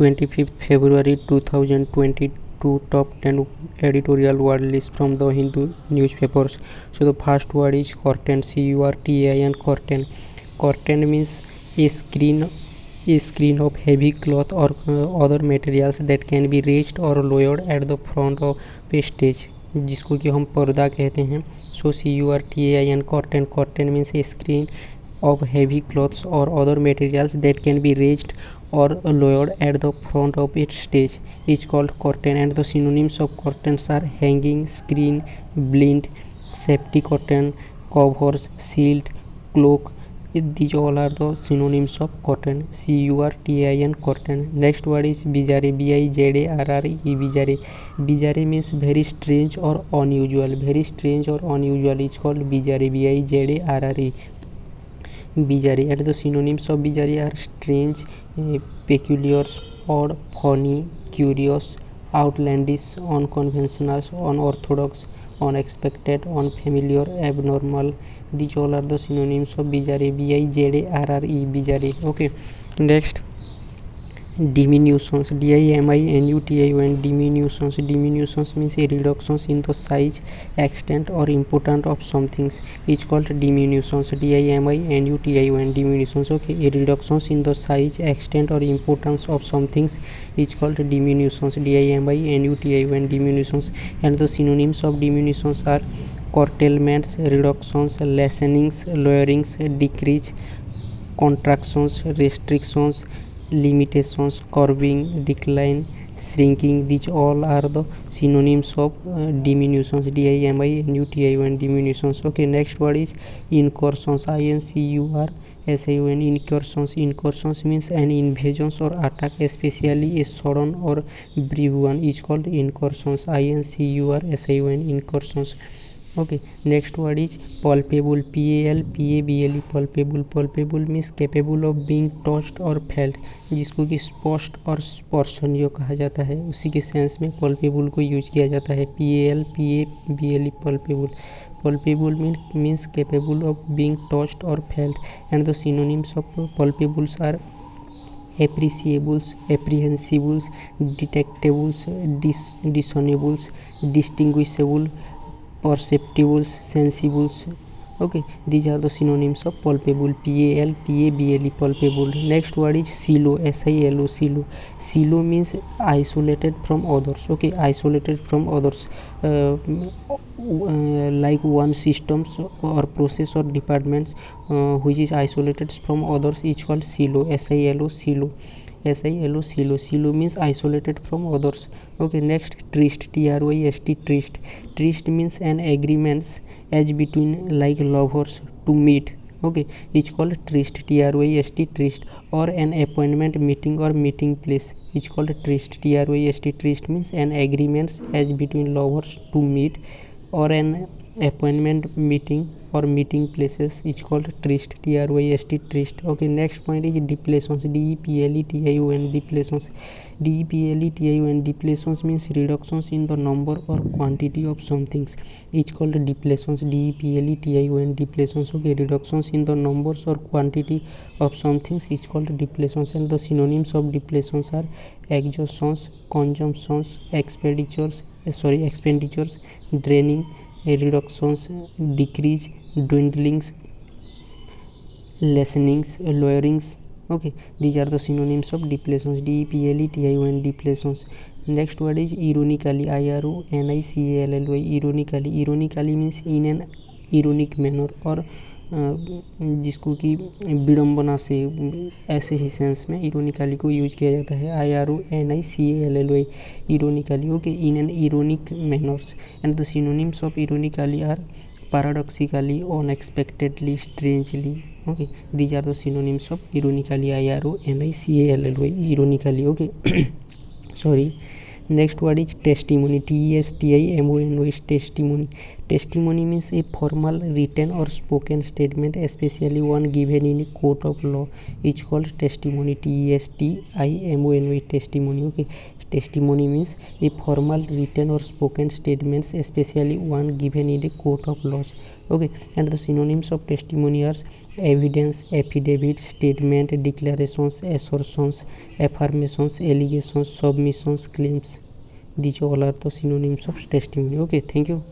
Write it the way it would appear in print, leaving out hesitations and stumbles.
25th February 2022 top 10 editorial word list from the Hindu newspapers. So the first word is curtain, curtain. Curtain. Curtain means a screen of heavy cloth or other materials that can be raised or lowered at the front of a stage, जिसको कि हम पर्दा कहते हैं. So curtain. Curtain means a screen of heavy clothes or other materials that can be raised or lowered at the front of its stage is called curtain. And the synonyms of curtains are hanging, screen, blind, safety curtain, covers, shield, cloak. These all are the synonyms of curtain. curtain. Curtain. Next word is bizarre. bizarre. Bizarre means very strange or unusual. Very strange or unusual is called bizarre. bizarre. Bizarre. And the synonyms of bizarre are strange, peculiar, odd, funny, curious, outlandish, unconventional, unorthodox, unexpected, unfamiliar, abnormal. These all are the synonyms of bizarre. bizarre. Bizarre. Okay. Next, diminutions. Diminution. Diminutions means a reductions in the size, extent or importance of some things. It's called diminutions. Diminutions. Okay, a reductions in the size, extent or importance of some things is called diminutions. Diminutions. And the synonyms of diminutions are curtailments, reductions, lessenings, lowerings, decrease, contractions, restrictions, limitations, curbing, decline, shrinking. These all are the synonyms of diminutions. Diminutions. Okay, next word is incursions. Incursions. Incursions means an invasion or attack, especially a sudden or brief one is called incursions. Incursions. Okay, next word is palpable. Palpable. Palpable means capable of being touched or felt, जिसको कि स्पष्ट और स्पर्शनीय कहा जाता है. उसी के sense में palpable को यूज किया जाता है. palpable. Palpable means capable of being touched or felt. And the synonyms of palpables are appreciables, apprehensibles, detectables, discernibles, distinguishable, perceptibles, sensibles. Okay, these are the synonyms of palpable. Palpable. Next word is silo. Silo. Silo means isolated from others. Okay, isolated from others, like one systems or process or departments which is isolated from others is called silo. Silo. Silo means isolated from others. Okay, next, tryst. Tryst. Tryst means an agreement as between like lovers to meet. Okay, it's called tryst. Tryst. Or an appointment, meeting or meeting place. It's called tryst. Tryst means an agreement as between lovers to meet, or an appointment, meeting or meeting places. It's called tryst. Tryst. Okay, next point is depletions. Depletions. Depletions means reductions in the number or quantity of some things. It's called depletions. Depletions. Okay, reductions in the numbers or quantity of some things is called depletions. And the synonyms of depletions are exhaustions, consumptions, expenditures, draining, reductions, decrease, dwindlings, lessenings, lowerings. Okay, these are the synonyms of depletions. Depletions. Next word is ironically. Ironically. Ironically means in an ironic manner, और जिसको कि विडम्बना से, ऐसे ही sense में इरोनिकली को use किया जाता है. IRONICALLY. Ironically. Okay, in an ironic manners. And the synonyms of ironically are paradoxically, unexpectedly, strangely. Okay, these are the synonyms of ironically. IRONICALLY. Ironically. Okay. Sorry. Next word is testimony. TESTIMONY is testimony. Testimony means a formal written or spoken statement, especially one given in a court of law, is called testimony. Testimony. Testimony. Okay. Testimony means a formal written or spoken statements, especially one given in a court of laws. Okay. And the synonyms of testimony are evidence, affidavit, statement, declarations, assertions, affirmations, allegations, submissions, claims. These all are the synonyms of testimony. Okay. Thank you.